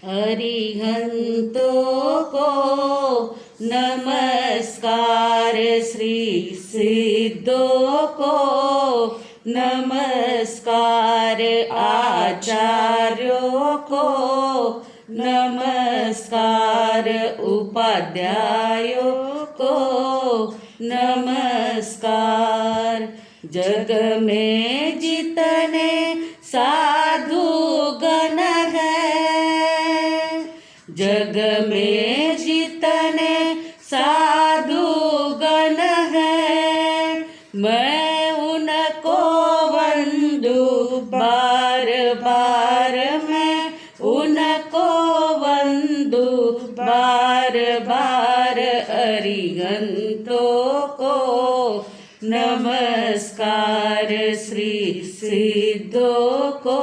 अरिहंतों को नमस्कार, श्री सिद्धों को नमस्कार, आचार्यों को नमस्कार, उपाध्यायों को नमस्कार। जग में जितने साधु गण हैं, जग में जितने साधु गण हैं, मैं उनको वंदू बार बार, मैं उनको वंदू बार बार। अरिहंतों को नमस्कार, श्री सिद्धों को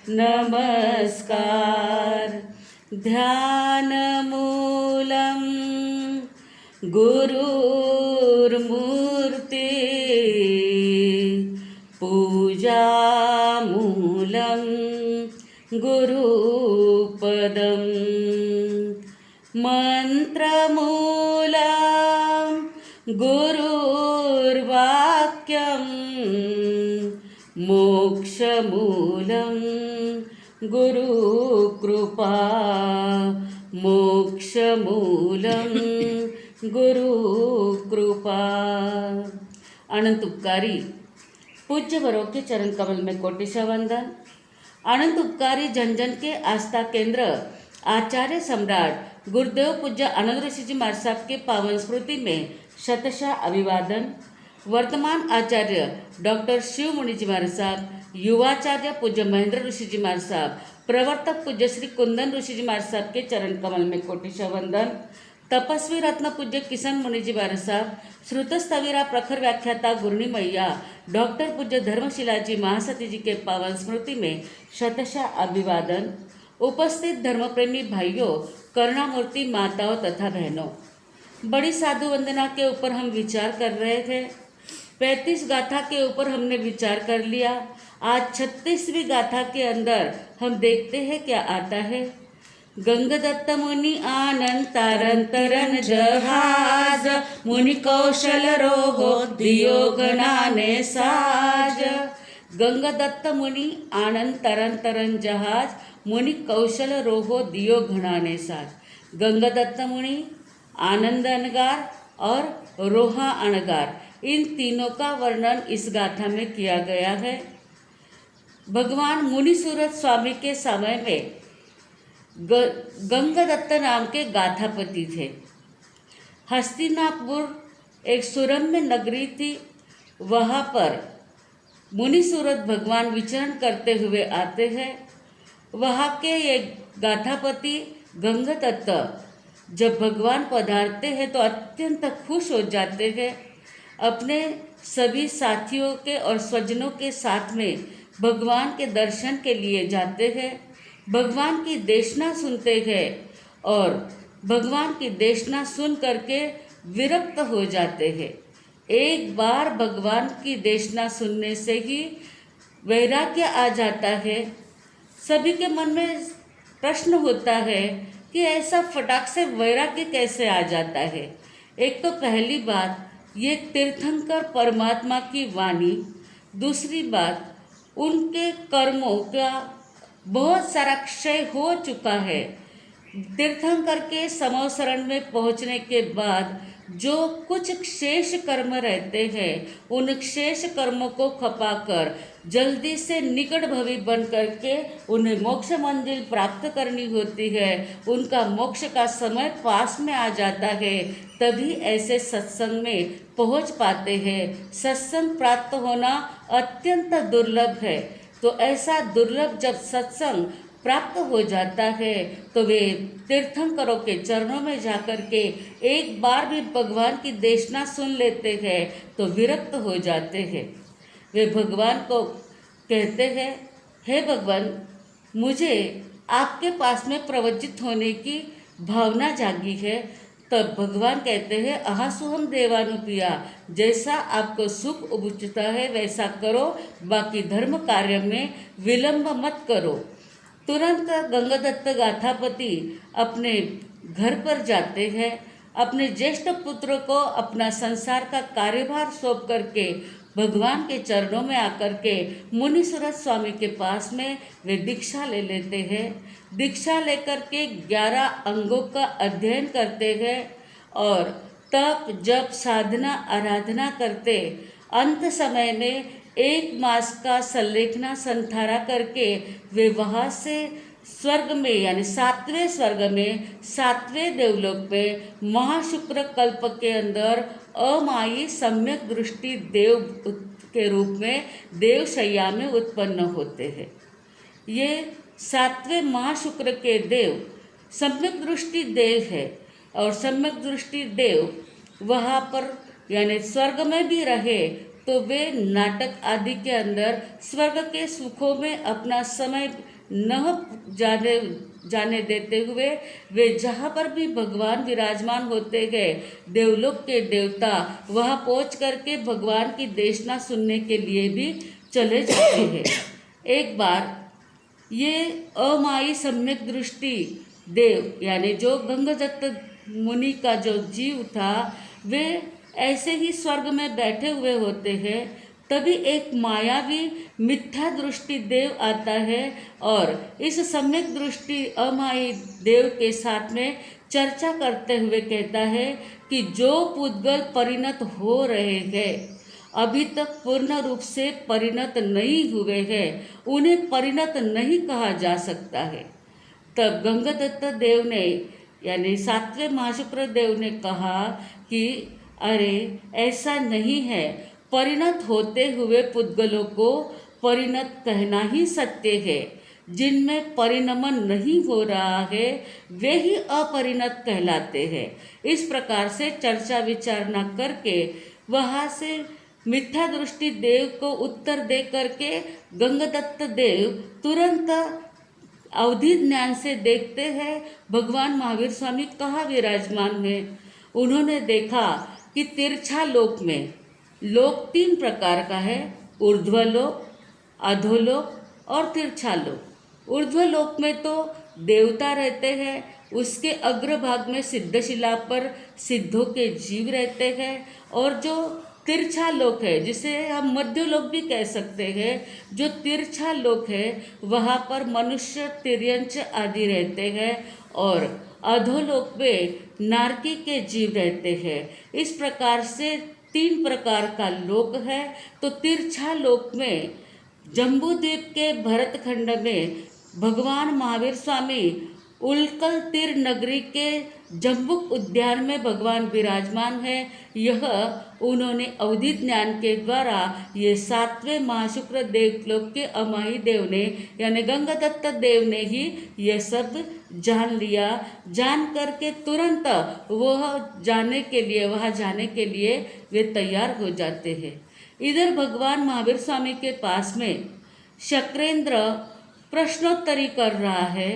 नमस्कार। ध्यान मूलम गुरुर्मूर्ति, पूजा मूलम गुरुपदम, मंत्रमूलम गुरुर्वाक्यम, मोक्षमूलम गुरुकृपा, मोक्षमूलम गुरुकृपा। अनंत उपकारी पूज्य वरों के चरण कमल में कोटिशा वंदन। अनंत उपकारी जन जन के आस्था केंद्र आचार्य सम्राट गुरुदेव पूज्य आनंद ऋषि जी महाराज साहब के पावन स्मृति में शतशः अभिवादन। वर्तमान आचार्य डॉक्टर शिव मुनि जी महाराज साहब, युवाचार्य पूज्य महेंद्र ऋषि जी महाराज साहब, प्रवर्तक पूज्य श्री कुंदन ऋषि जी महाराज साहब के चरण कमल में कोटिशा वंदन। तपस्वी रत्न पूज्य किशन मुनि जी महाराज साहब, श्रुत स्थविरा प्रखर व्याख्याता गुरुनी मैया डॉक्टर पूज्य धर्मशिला जी महासती जी के पावन स्मृति में शतशः अभिवादन। उपस्थित धर्मप्रेमी भाइयों, करुणामूर्ति माताओं तथा बहनों, बड़ी साधु वंदना के ऊपर हम विचार कर रहे थे। 35 गाथा के ऊपर हमने विचार कर लिया। आज 36वीं गाथा के अंदर हम देखते हैं क्या आता है। गंगदत्त मुनि आनंद तारंतरन जहाज, मुनि कौशल रोहो दियो गणाने साज। गंगदत्त मुनि आनंद तरन जहाज, मुनि कौशल रोहो दियो घनाने साज। गंगदत्त मुनि, आनंद अनगार और रोहा अनगार, इन तीनों का वर्णन इस गाथा में किया गया है। भगवान मुनि सूरत स्वामी के समय में गंगदत्त नाम के गाथापति थे। हस्तिनापुर एक सुरम्य नगरी थी। वहाँ पर मुनि सूरत भगवान विचरण करते हुए आते हैं। वहाँ के ये गाथापति गंगदत्त जब भगवान पधारते हैं तो अत्यंत खुश हो जाते हैं। अपने सभी साथियों के और स्वजनों के साथ में भगवान के दर्शन के लिए जाते हैं। भगवान की देशना सुनते हैं और भगवान की देशना सुन करके विरक्त हो जाते हैं। एक बार भगवान की देशना सुनने से ही वैराग्य आ जाता है। सभी के मन में प्रश्न होता है कि ऐसा फटाक से वैराग्य कैसे आ जाता है। एक तो पहली बात ये तीर्थंकर परमात्मा की वाणी, दूसरी बात उनके कर्मों का बहुत सारा क्षय हो चुका है। तीर्थंकर के समवसरण में पहुंचने के बाद जो कुछ शेष कर्म रहते हैं, उन शेष कर्मों को खपाकर जल्दी से निकट भवी बन करके उन्हें मोक्ष मंजिल प्राप्त करनी होती है। उनका मोक्ष का समय पास में आ जाता है, तभी ऐसे सत्संग में पहुंच पाते हैं। सत्संग प्राप्त होना अत्यंत दुर्लभ है। तो ऐसा दुर्लभ जब सत्संग प्राप्त हो जाता है तो वे तीर्थंकरों के चरणों में जाकर के एक बार भी भगवान की देशना सुन लेते हैं तो विरक्त हो जाते हैं। वे भगवान को कहते हैं, हे भगवान, मुझे आपके पास में प्रवचित होने की भावना जागी है। तब भगवान कहते हैं, अहासुहम देवानुप्रिया, जैसा आपको सुख उचित है वैसा करो, बाकी धर्म कार्य में विलंब मत करो। तुरंत गंगादत्त गाथापति अपने घर पर जाते हैं। अपने ज्येष्ठ पुत्र को अपना संसार का कार्यभार सौंप करके भगवान के चरणों में आकर के मुनि सूरत स्वामी के पास में वे दीक्षा ले लेते हैं। दीक्षा लेकर के 11 अंगों का अध्ययन करते हैं और तप जप साधना आराधना करते अंत समय में 1 मास का संलेखना संथारा करके वे वहाँ से स्वर्ग में यानी 7वें स्वर्ग में 7वें देवलोक में महाशुक्र कल्प के अंदर अमायी सम्यक दृष्टि देव के रूप में देवशैया में उत्पन्न होते हैं। ये 7वें महाशुक्र के देव सम्यक दृष्टि देव है और सम्यक दृष्टि देव वहाँ पर यानी स्वर्ग में भी रहे तो वे नाटक आदि के अंदर स्वर्ग के सुखों में अपना समय न जाने देते हुए वे जहाँ पर भी भगवान विराजमान होते गए देवलोक के देवता वहाँ पहुँच करके भगवान की देशना सुनने के लिए भी चले जाते हैं। एक बार ये अमायी सम्यक दृष्टि देव यानी जो गंगादत्त मुनि का जो जीव था वे ऐसे ही स्वर्ग में बैठे हुए होते हैं। तभी एक मायावी मिथ्या दृष्टि देव आता है और इस सम्यक दृष्टि अमायी देव के साथ में चर्चा करते हुए कहता है कि जो पुद्गल परिणत हो रहे हैं अभी तक पूर्ण रूप से परिणत नहीं हुए हैं उन्हें परिणत नहीं कहा जा सकता है। तब गंगादत्त देव ने यानी 7वें महाशुक्र देव ने कहा कि अरे ऐसा नहीं है, परिणत होते हुए पुद्गलों को परिणत कहना ही सत्य है। जिनमें परिणमन नहीं हो रहा है वे ही अपरिणत कहलाते हैं। इस प्रकार से चर्चा विचारणा करके वहाँ से मिथ्या दृष्टि देव को उत्तर दे करके गंगादत्त देव तुरंत अवधि ज्ञान से देखते हैं भगवान महावीर स्वामी कहाँ विराजमान है। उन्होंने देखा कि तिरछा लोक में लोक 3 प्रकार का है, ऊर्ध्वलोक, अधोलोक और तिरछा लोक। ऊर्ध्वलोक में तो देवता रहते हैं, उसके अग्रभाग में सिद्धशिला पर सिद्धों के जीव रहते हैं और जो तिरछा लोक है जिसे हम मध्यलोक भी कह सकते हैं, जो तिरछा लोक है वहाँ पर मनुष्य तिर्यंच आदि रहते हैं और अधोलोक में नारकी के जीव रहते हैं। इस प्रकार से 3 प्रकार का लोक है। तो तिरछा लोक में जम्बूद्वीप के भरतखंड में भगवान महावीर स्वामी उल्कल तीर नगरी के जम्बुक उद्यान में भगवान विराजमान है। यह उन्होंने अवधि ज्ञान के द्वारा ये 7वें महाशुक्र देवलोक के अमायी देव ने यानी गंगादत्त देव ने ही यह सब जान लिया। जान करके तुरंत वह जाने के लिए वहाँ जाने के लिए वे तैयार हो जाते हैं। इधर भगवान महावीर स्वामी के पास में शक्रेंद्र प्रश्नोत्तरी कर रहा है,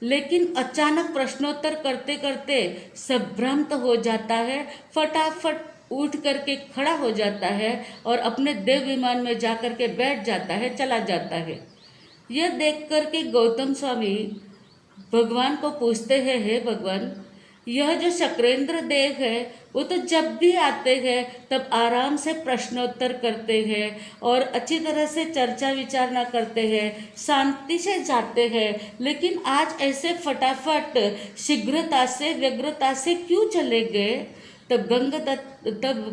लेकिन अचानक प्रश्नोत्तर करते करते संभ्रांत हो जाता है, फटाफट उठ करके खड़ा हो जाता है और अपने देव विमान में जा कर के बैठ जाता है, चला जाता है। यह देख करके गौतम स्वामी भगवान को पूछते हैं, हे भगवान, यह जो शक्रेंद्र देव है वो तो जब भी आते हैं तब आराम से प्रश्नोत्तर करते हैं और अच्छी तरह से चर्चा विचारणा करते हैं, शांति से जाते हैं, लेकिन आज ऐसे फटाफट शीघ्रता से व्यग्रता से क्यों चले गए? तब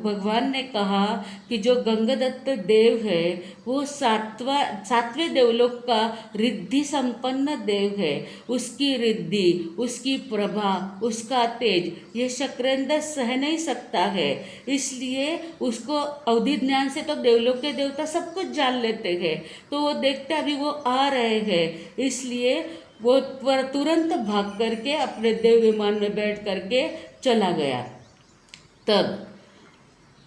भगवान ने कहा कि जो गंगादत्त देव है वो 7वें देवलोक का रिद्धि संपन्न देव है। उसकी रिद्धि, उसकी प्रभा, उसका तेज ये शक्रेंद्र सह नहीं सकता है। इसलिए उसको अवधि ज्ञान से तो देवलोक के देवता सब कुछ जान लेते हैं। तो वो देखते अभी वो आ रहे हैं, इसलिए वो तुरंत भाग करके अपने देव विमान में बैठ करके चला गया। तब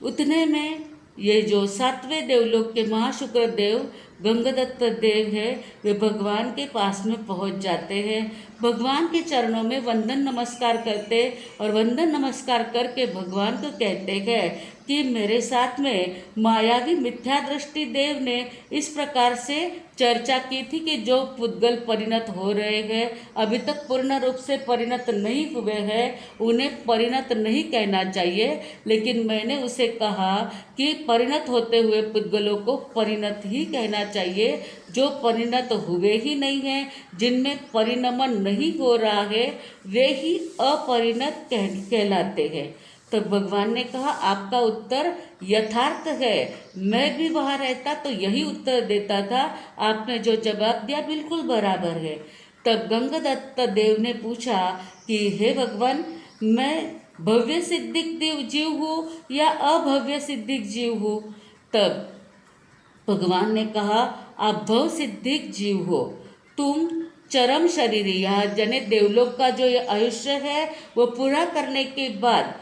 उतने में ये जो 7वें देवलोक के महाशुक्र देव गंगादत्त देव है वे भगवान के पास में पहुंच जाते हैं, भगवान के चरणों में वंदन नमस्कार करते और वंदन नमस्कार करके भगवान को कहते हैं कि मेरे साथ में मायावी मिथ्या दृष्टि देव ने इस प्रकार से चर्चा की थी कि जो पुद्गल परिणत हो रहे हैं, अभी तक पूर्ण रूप से परिणत नहीं हुए हैं, उन्हें परिणत नहीं कहना चाहिए, लेकिन मैंने उसे कहा कि परिणत होते हुए पुद्गलों को परिणत ही कहना चाहिए। जो परिणत हुए ही नहीं हैं, जिनमें परिणमन नहीं हो रहा है, वे ही अपरिणत कहलाते हैं। तो भगवान ने कहा आपका उत्तर यथार्थ है, मैं भी वहाँ रहता तो यही उत्तर देता था, आपने जो जवाब दिया बिल्कुल बराबर है। तब गंगादत्त देव ने पूछा कि हे भगवान, मैं भव्य सिद्धिक देव जीव हूँ या अभव्य सिद्धिक जीव हूँ? तब भगवान ने कहा आप भव सिद्धिक जीव हो, तुम चरम शरीर, यह जने देवलोक का जो ये आयुष्य है वो पूरा करने के बाद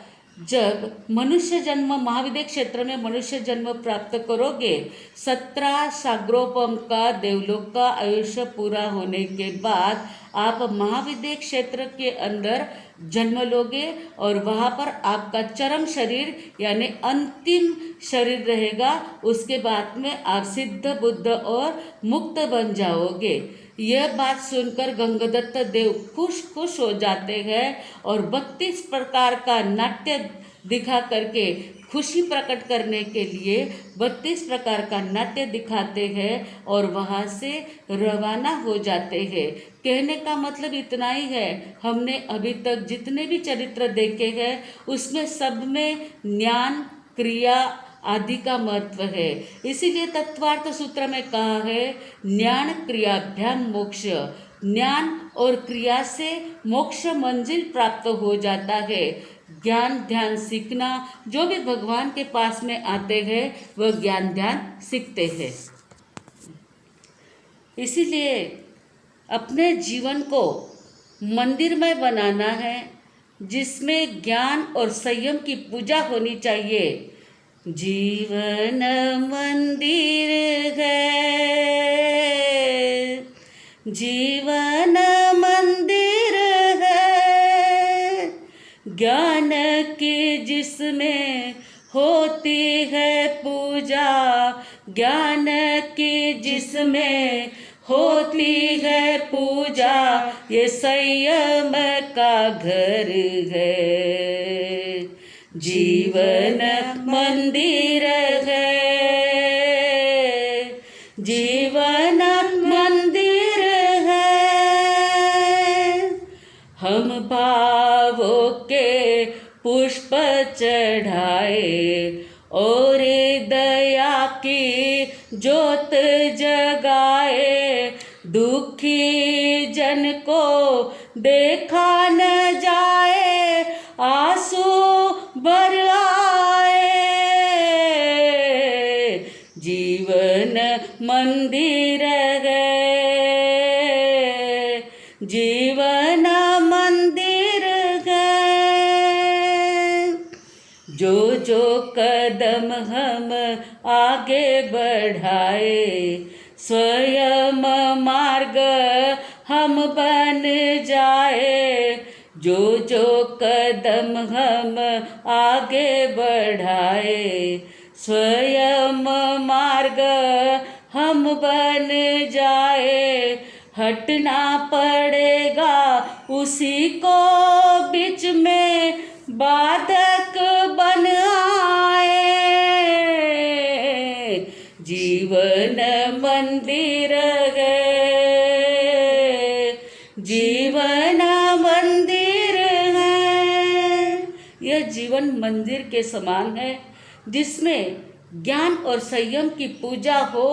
जब मनुष्य जन्म महाविद्य क्षेत्र में मनुष्य जन्म प्राप्त करोगे, 17 सागरोपम का देवलोक का आयुष्य पूरा होने के बाद आप महाविद्य क्षेत्र के अंदर जन्म लोगे और वहाँ पर आपका चरम शरीर यानी अंतिम शरीर रहेगा। उसके बाद में आप सिद्ध बुद्ध और मुक्त बन जाओगे। यह बात सुनकर गंगादत्त देव खुश हो जाते हैं और 32 प्रकार का नाट्य दिखा करके खुशी प्रकट करने के लिए 32 प्रकार का नाट्य दिखाते हैं और वहाँ से रवाना हो जाते हैं। कहने का मतलब इतना ही है, हमने अभी तक जितने भी चरित्र देखे हैं उसमें सब में ज्ञान क्रिया आदि का महत्व है। इसीलिए तत्वार्थ सूत्र में कहा है ज्ञान क्रियाभ्याम मोक्ष, ज्ञान और क्रिया से मोक्ष मंजिल प्राप्त हो जाता है। ज्ञान ध्यान सीखना, जो भी भगवान के पास में आते हैं वह ज्ञान ध्यान सीखते हैं। इसीलिए अपने जीवन को मंदिरमय बनाना है जिसमें ज्ञान और संयम की पूजा होनी चाहिए। जीवन मंदिर है, जीवन मंदिर है, ज्ञान की जिसमें होती है पूजा, ज्ञान की जिसमें होती है पूजा, ये संयम का घर है। जीवन मंदिर है, जीवन मंदिर है। हम भावों के पुष्प चढ़ाए और दया की ज्योत जगाए, दुखी जन को देखा न जाए, आंसू भर आए। जीवन मंदिर है, जीवन मंदिर है। जो कदम हम आगे बढ़ाए, स्वयं मार्ग हम बन जाए। जो कदम हम आगे बढ़ाए, स्वयं मार्ग हम बन जाए। हटना पड़ेगा उसी को बीच में बाधक बन आए। जीवन मंदिर है, जीवन मंदिर है। यह जीवन मंदिर के समान है जिसमें ज्ञान और संयम की पूजा हो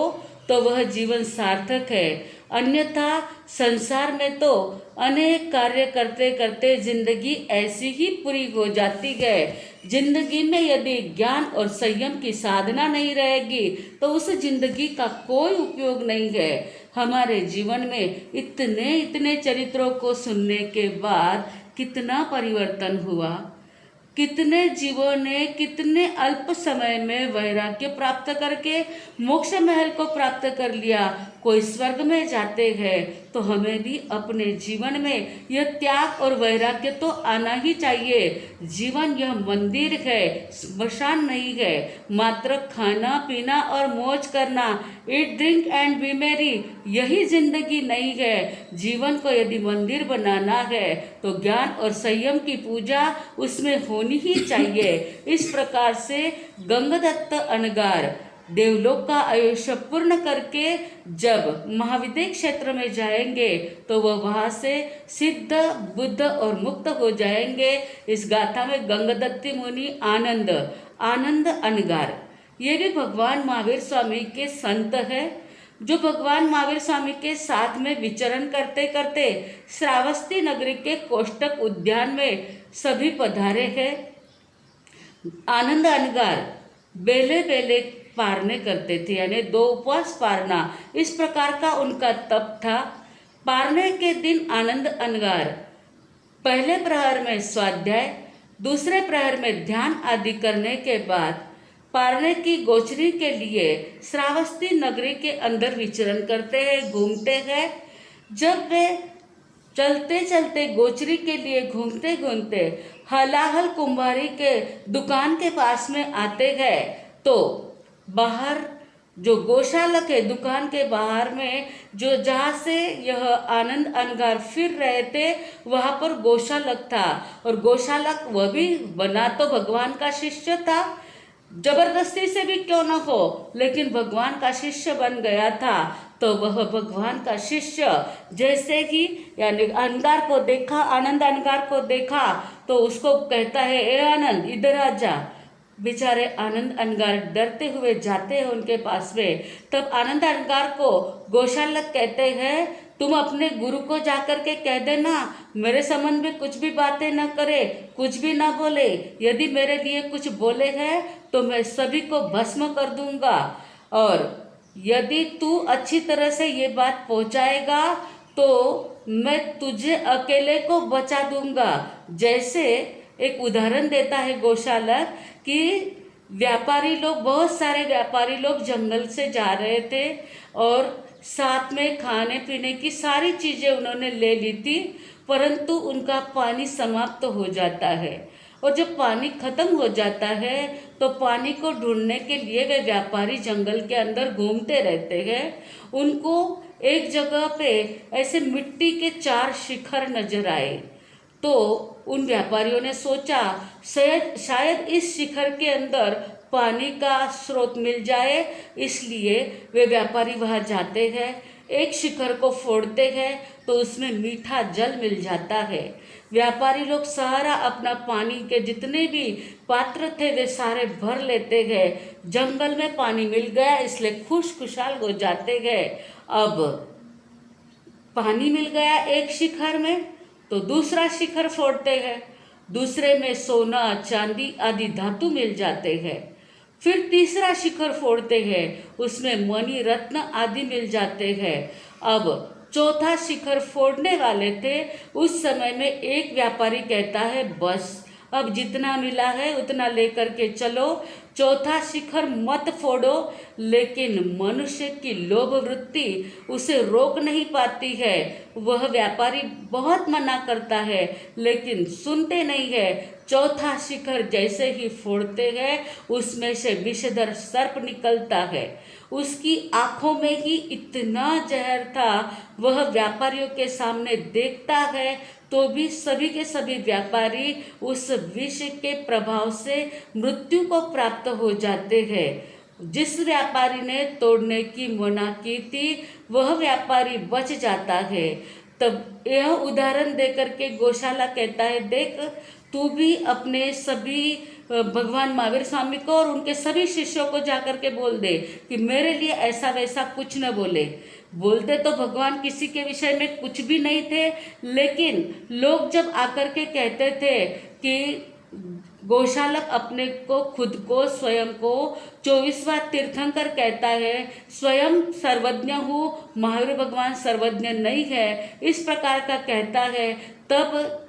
तो वह जीवन सार्थक है। अन्यथा संसार में तो अनेक कार्य करते करते जिंदगी ऐसी ही पूरी हो जाती है। जिंदगी में यदि ज्ञान और संयम की साधना नहीं रहेगी तो उस जिंदगी का कोई उपयोग नहीं है। हमारे जीवन में इतने चरित्रों को सुनने के बाद कितना परिवर्तन हुआ। कितने जीवों ने कितने अल्प समय में वैराग्य प्राप्त करके मोक्ष महल को प्राप्त कर लिया। कोई स्वर्ग में जाते हैं तो हमें भी अपने जीवन में यह त्याग और वैराग्य तो आना ही चाहिए। जीवन यह मंदिर है, स्मशान नहीं है। मात्र खाना पीना और मौज करना, eat drink and B Mary, यही जिंदगी नहीं है। जीवन को यदि मंदिर बनाना है तो ज्ञान और संयम की पूजा उसमें होनी ही चाहिए। इस प्रकार से गंगदत्त अनगार देवलोक का आयुष्य पूर्ण करके जब महाविद्य क्षेत्र में जाएंगे तो वह वहाँ से सिद्ध, बुद्ध और मुक्त हो जाएंगे। इस गाथा में गंगदत्ती मुनि आनंद अनगार, ये भी भगवान महावीर स्वामी के संत है, जो भगवान महावीर स्वामी के साथ में विचरण करते करते श्रावस्ती नगरी के कोष्टक उद्यान में सभी पधारे हैं। आनंद अनगार बेले बेले पारने करते थे, यानी 2 उपवास पारना, इस प्रकार का उनका तप था। पारने के दिन आनंद अनगार पहले प्रहर में स्वाध्याय, दूसरे प्रहर में ध्यान आदि करने के बाद पारने की गोचरी के लिए श्रावस्ती नगरी के अंदर विचरण करते हैं, घूमते हैं। जब वे चलते चलते गोचरी के लिए घूमते घूमते हलाहल कुंभारी के दुकान के पास में आते हैं तो बाहर जो गौशालक है, दुकान के बाहर में जो जहाँ से यह आनंद अनगार फिर रहे थे वहाँ पर गौशालक था। और गौशालक वह भी बना तो भगवान का शिष्य था, जबरदस्ती से भी क्यों न हो, लेकिन भगवान का शिष्य बन गया था। तो वह भगवान का शिष्य जैसे ही यानी अनगार को देखा, आनंद अनगार को देखा तो उसको कहता है, ए आनंद इधर आ जा। बेचारे आनंद अनगार डरते हुए जाते हैं उनके पास में। तब आनंद अनगार को गौशालक कहते हैं, तुम अपने गुरु को जाकर के कह देना मेरे संबंध में कुछ भी बातें न करे, कुछ भी ना बोले। यदि मेरे लिए कुछ बोले हैं तो मैं सभी को भस्म कर दूंगा, और यदि तू अच्छी तरह से ये बात पहुंचाएगा तो मैं तुझे अकेले को बचा दूंगा। जैसे एक उदाहरण देता है गौशालक कि व्यापारी लोग, बहुत सारे व्यापारी लोग जंगल से जा रहे थे और साथ में खाने पीने की सारी चीज़ें उन्होंने ले ली थी, परंतु उनका पानी समाप्त हो जाता है। और जब पानी खत्म हो जाता है तो पानी को ढूंढने के लिए वे व्यापारी जंगल के अंदर घूमते रहते हैं। उनको एक जगह पे ऐसे मिट्टी के 4 शिखर नजर आए। तो उन व्यापारियों ने सोचा शायद इस शिखर के अंदर पानी का स्रोत मिल जाए, इसलिए वे व्यापारी वहाँ जाते हैं। एक शिखर को फोड़ते हैं तो उसमें मीठा जल मिल जाता है। व्यापारी लोग सारा अपना पानी के जितने भी पात्र थे वे सारे भर लेते हैं। जंगल में पानी मिल गया इसलिए खुशहाल हो जाते हैं। अब पानी मिल गया एक शिखर में तो दूसरा शिखर फोड़ते हैं, दूसरे में सोना चांदी आदि धातु मिल जाते हैं। फिर तीसरा शिखर फोड़ते हैं, उसमें मणि रत्न आदि मिल जाते हैं। अब चौथा शिखर फोड़ने वाले थे, उस समय में एक व्यापारी कहता है बस अब जितना मिला है उतना लेकर के चलो, चौथा शिखर मत फोड़ो। लेकिन मनुष्य की लोभ वृत्ति उसे रोक नहीं पाती है। वह व्यापारी बहुत मना करता है लेकिन सुनते नहीं है। चौथा शिखर जैसे ही फोड़ते हैं उसमें से विषधर सर्प निकलता है। उसकी आंखों में ही इतना जहर था, वह व्यापारियों के सामने देखता है तो भी सभी के सभी व्यापारी उस विष के प्रभाव से मृत्यु को प्राप्त हो जाते हैं। जिस व्यापारी ने तोड़ने की मना की थी वह व्यापारी बच जाता है। तब यह उदाहरण देकर के गौशाला कहता है, देख तू भी अपने सभी भगवान महावीर स्वामी को और उनके सभी शिष्यों को जाकर के बोल दे कि मेरे लिए ऐसा वैसा कुछ न बोले। बोलते तो भगवान किसी के विषय में कुछ भी नहीं थे, लेकिन लोग जब आकर के कहते थे कि गौशालक अपने को खुद को स्वयं को 24वां तीर्थंकर कहता है, स्वयं सर्वज्ञ हूँ, महावीर भगवान सर्वज्ञ नहीं है, इस प्रकार का कहता है, तब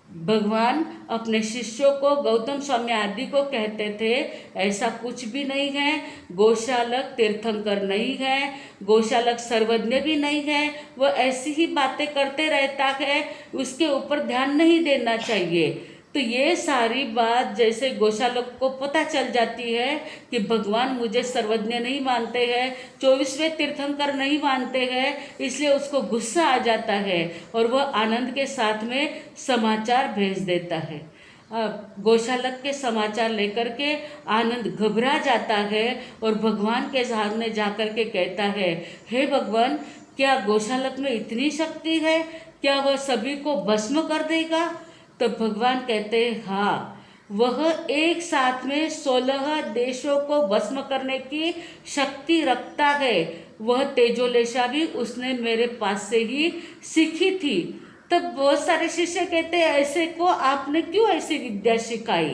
भगवान अपने शिष्यों को, गौतम स्वामी आदि को कहते थे, ऐसा कुछ भी नहीं है, गोशालक तीर्थंकर नहीं है, गोशालक सर्वज्ञ भी नहीं है, वह ऐसी ही बातें करते रहता है, उसके ऊपर ध्यान नहीं देना चाहिए। तो ये सारी बात जैसे गोशालक को पता चल जाती है कि भगवान मुझे सर्वज्ञ नहीं मानते हैं, 24वें तीर्थंकर नहीं मानते हैं, इसलिए उसको गुस्सा आ जाता है और वह आनंद के साथ में समाचार भेज देता है। गोशालक के समाचार लेकर के आनंद घबरा जाता है और भगवान के सामने जाकर के कहता है, हे भगवान, क्या गोशालक में इतनी शक्ति है? क्या वह सभी को भस्म कर देगा? तो भगवान कहते हैं, हाँ, वह एक साथ में 16 देशों को भस्म करने की शक्ति रखता है। वह तेजोलेशा भी उसने मेरे पास से ही सीखी थी। तब बहुत सारे शिष्य कहते हैं, ऐसे को आपने क्यों ऐसी विद्या सिखाई?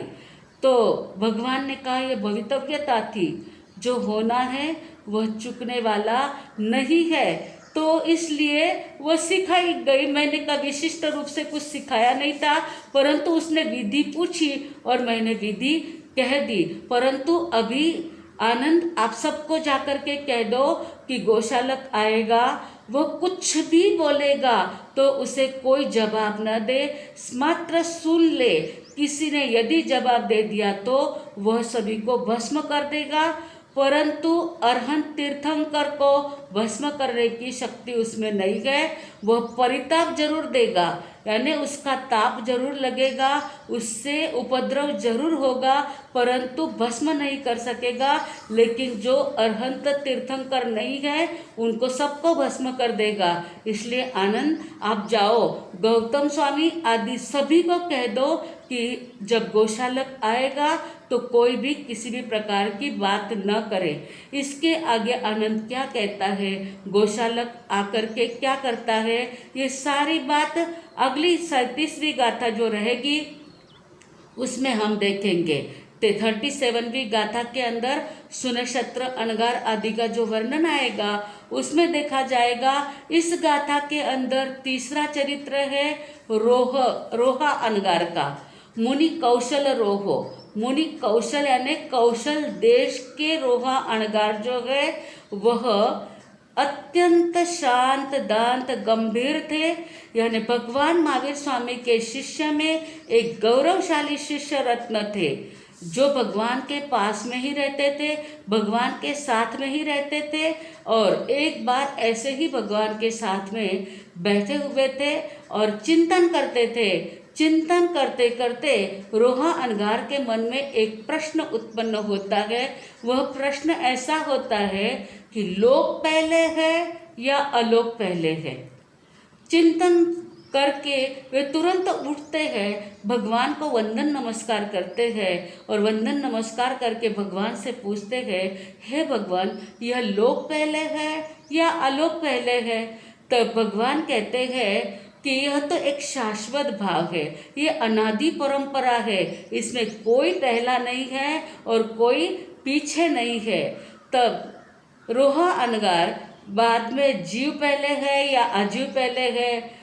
तो भगवान ने कहा, यह भवितव्यता थी, जो होना है वह चुकने वाला नहीं है, तो इसलिए वह सिखाई गई। मैंने कभी विशिष्ट रूप से कुछ सिखाया नहीं था, परंतु उसने विधि पूछी और मैंने विधि कह दी। परंतु अभी आनंद, आप सबको जाकर के कह दो कि गोशालक आएगा, वह कुछ भी बोलेगा तो उसे कोई जवाब न दे, मात्र सुन ले। किसी ने यदि जवाब दे दिया तो वह सभी को भस्म कर देगा, परंतु अरहंत तीर्थंकर को भस्म करने की शक्ति उसमें नहीं है। वह परिताप जरूर देगा, यानी उसका ताप जरूर लगेगा, उससे उपद्रव जरूर होगा, परंतु भस्म नहीं कर सकेगा। लेकिन जो अरहंत तीर्थंकर नहीं है, उनको सबको भस्म कर देगा। इसलिए आनंद, आप जाओ, गौतम स्वामी आदि सभी को कह दो कि जब गोशालक आएगा तो कोई भी किसी भी प्रकार की बात न करे। इसके आगे आनंद क्या कहता है, गोशालक आकर के क्या करता है, ये सारी बात अगली 37वीं गाथा जो रहेगी उसमें हम देखेंगे। 37वीं गाथा के अंदर सुनक्षत्र, अनगार आदि का जो वर्णन आएगा उसमें देखा जाएगा। इस गाथा के अंदर तीसरा चरित्र है रोहा अनगार का। मुनि कौशल रोहो, मुनि कौशल यानी कौशल देश के रोहा अनगार जो है वह अत्यंत शांत, दांत, गंभीर थे। यानी भगवान महावीर स्वामी के शिष्य में एक गौरवशाली शिष्य रत्न थे, जो भगवान के पास में ही रहते थे, भगवान के साथ में ही रहते थे। और एक बार ऐसे ही भगवान के साथ में बैठे हुए थे और चिंतन करते थे। चिंतन करते करते रोहा अनगार के मन में एक प्रश्न उत्पन्न होता है। वह प्रश्न ऐसा होता है कि लोक पहले है या अलोक पहले है। चिंतन करके वे तुरंत उठते हैं, भगवान को वंदन नमस्कार करते हैं और वंदन नमस्कार करके भगवान से पूछते हैं, हे भगवान, यह लोक पहले है या अलोक पहले है? तब भगवान कहते हैं कि यह तो एक शाश्वत भाव है, ये अनादि परंपरा है, इसमें कोई पहला नहीं है और कोई पीछे नहीं है। तब रोहा अनगार बाद में जीव पहले है या अजीव पहले है,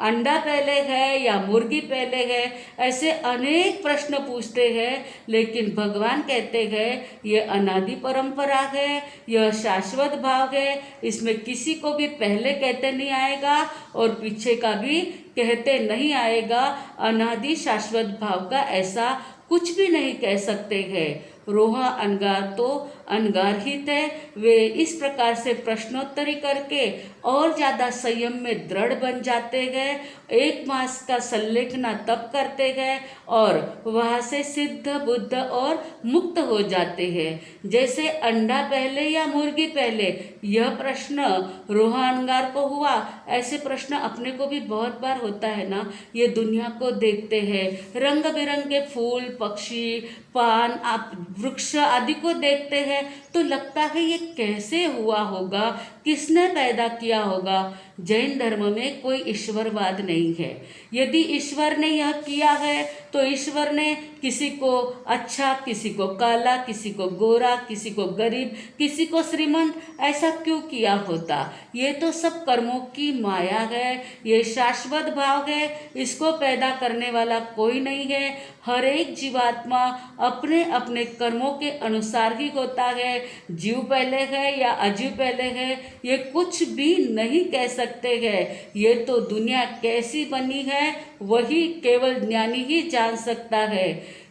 अंडा पहले है या मुर्गी पहले है, ऐसे अनेक प्रश्न पूछते हैं। लेकिन भगवान कहते हैं ये अनादि परंपरा है, यह शाश्वत भाव है, इसमें किसी को भी पहले कहते नहीं आएगा और पीछे का भी कहते नहीं आएगा। अनादि शाश्वत भाव का ऐसा कुछ भी नहीं कह सकते हैं। रोहा अनगार तो अनगार ही थे। वे इस प्रकार से प्रश्नोत्तरी करके और ज़्यादा संयम में दृढ़ बन जाते गए। 1 मास का संलेखना तप करते गए और वहाँ से सिद्ध, बुद्ध और मुक्त हो जाते हैं। जैसे अंडा पहले या मुर्गी पहले, यह प्रश्न रोहा अनगार को हुआ, ऐसे प्रश्न अपने को भी बहुत बार होता है ना। ये दुनिया को देखते हैं, रंग बिरंगे फूल, पक्षी, पान, आप वृक्ष आदि को देखते हैं तो लगता है ये कैसे हुआ होगा, किसने पैदा किया होगा। जैन धर्म में कोई ईश्वरवाद नहीं है। यदि ईश्वर ने यह किया है तो ईश्वर ने किसी को अच्छा, किसी को काला, किसी को गोरा, किसी को गरीब, किसी को श्रीमंत, ऐसा क्यों किया होता। ये तो सब कर्मों की माया है, ये शाश्वत भाव है, इसको पैदा करने वाला कोई नहीं है। हर एक जीवात्मा अपने अपने कर्मों के अनुसार ही होता है। जीव पहले है या अजीव पहले है ये कुछ भी नहीं कह सकते हैं। ये तो दुनिया कैसी बनी है वही केवल ज्ञानी ही जान सकता है।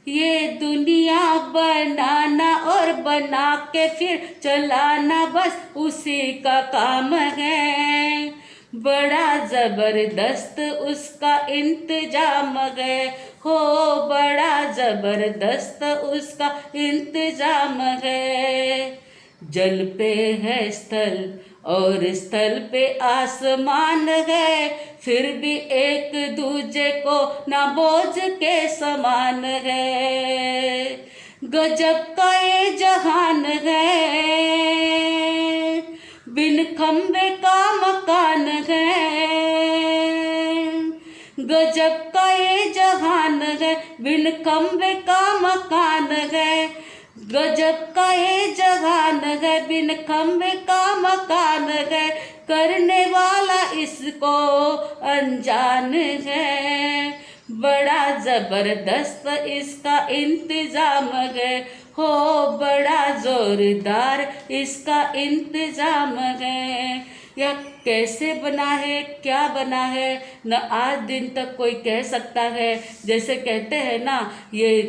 ये दुनिया बनाना और बना के फिर चलाना बस उसी का काम है। बड़ा जबरदस्त उसका इंतजाम है, हो बड़ा जबरदस्त उसका इंतजाम है। जल पे है स्थल और स्थल पे आसमान है, फिर भी एक दूजे को ना बोझ के समान है। गजब का ये जहान है, बिन खंबे का मकान है। गजब का ये जहान है, बिन खंबे का मकान है। गजब का ये जहान है, बिन खंबे का मकान है। करने वाला इसको अनजान है, बड़ा जबरदस्त इसका इंतजाम है, हो बड़ा जोरदार इसका इंतजाम है। यह कैसे बना है, क्या बना है, न आज दिन तक कोई कह सकता है। जैसे कहते हैं ना, ये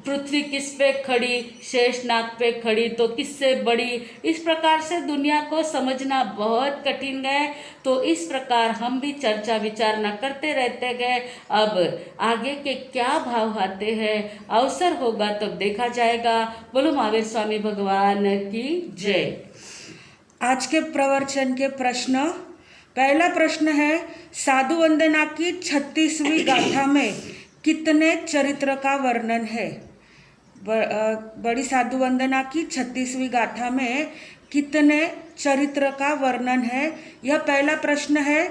पृथ्वी किस पे खड़ी, शेषनाग पे खड़ी तो किससे बड़ी। इस प्रकार से दुनिया को समझना बहुत कठिन है। तो इस प्रकार हम भी चर्चा विचारना करते रहते हैं। अब आगे के क्या भाव आते हैं, अवसर होगा तब देखा जाएगा। बोलो महावीर स्वामी भगवान की जय। आज के प्रवचन के प्रश्न। पहला प्रश्न है, साधु वंदना की 36वीं गाथा में कितने चरित्र का वर्णन है। बड़ी साधु वंदना की 36वीं गाथा में कितने चरित्र का वर्णन है, यह पहला प्रश्न है।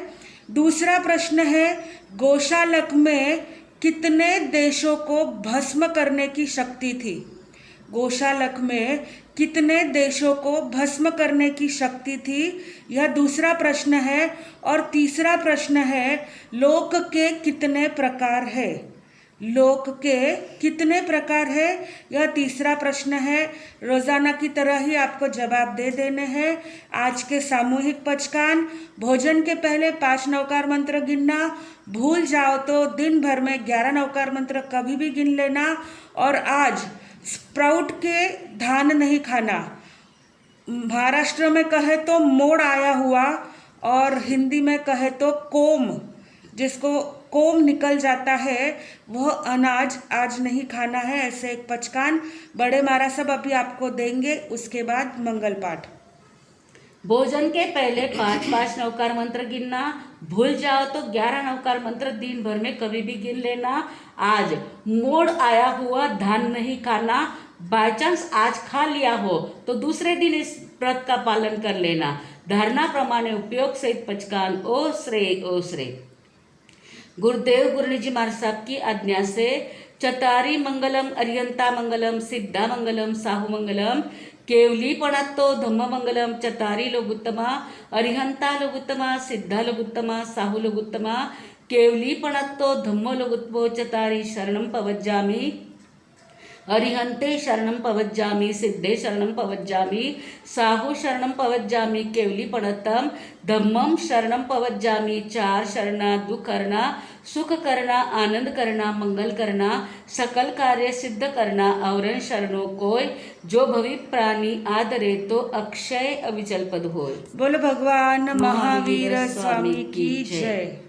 दूसरा प्रश्न है, गोशालक में कितने देशों को भस्म करने की शक्ति थी। गोशालक में कितने देशों को भस्म करने की शक्ति थी, यह दूसरा प्रश्न है। और तीसरा प्रश्न है, लोक के कितने प्रकार है। लोक के कितने प्रकार है, यह तीसरा प्रश्न है। रोजाना की तरह ही आपको जवाब दे देने हैं। आज के सामूहिक पचकान। भोजन के पहले 5 नवकार मंत्र गिनना। भूल जाओ तो दिन भर में 11 नवकार मंत्र कभी भी गिन लेना। और आज स्प्राउट के धान नहीं खाना। महाराष्ट्र में कहे तो मोड़ आया हुआ, और हिंदी में कहे तो कोम, जिसको कोम निकल जाता है, वह अनाज आज नहीं खाना है। ऐसे एक पचकान बड़े महाराज सब अभी आपको देंगे। उसके बाद मंगल पाठ। भोजन के पहले 5 नवकार मंत्र गिनना। भूल जाओ तो 11 नवकार मंत्र दिन भर में कभी भी गिन लेना। आज मोड़ आया हुआ धान नहीं खाना। बाय चांस आज खा लिया हो तो दूसरे दिन इस व्रत का पालन कर लेना। धारणा प्रमाणे उपयोग सहित पचकान। ओ श्रे। गुरुदेव गुरुनी जी महाराज साहब की आज्ञा से चतारी मंगलम, अरियंता मंगलम, सिद्धा मंगलम, साहू मंगलम, केवलीपणात्तो धम्म मंगलम, चतारी लोगुत्तमा, अरिहंता लोगुत्तमा, सिद्धा लोगुत्तमा, साहू लोगुत्तमा, केवलीपणात्तो धम्म लोगुत्तमो, चतारी शरणं पवज्जामि, अरिहंते शरणं पवज्जामि, सिद्धे शरणं पवज्जामि, साहू शरणं पवज्जामि, केवलीपणत्तम धम्मम शरणं पवज्जामि। 4 शरणा, दुख करना, सुख करना, आनंद करना, मंगल करना, सकल कार्य सिद्ध करना। और शरणों कोय जो भवि प्राणी आदरे तो अक्षय अविचल पद होय। बोलो भगवान महावीर स्वामी की जय।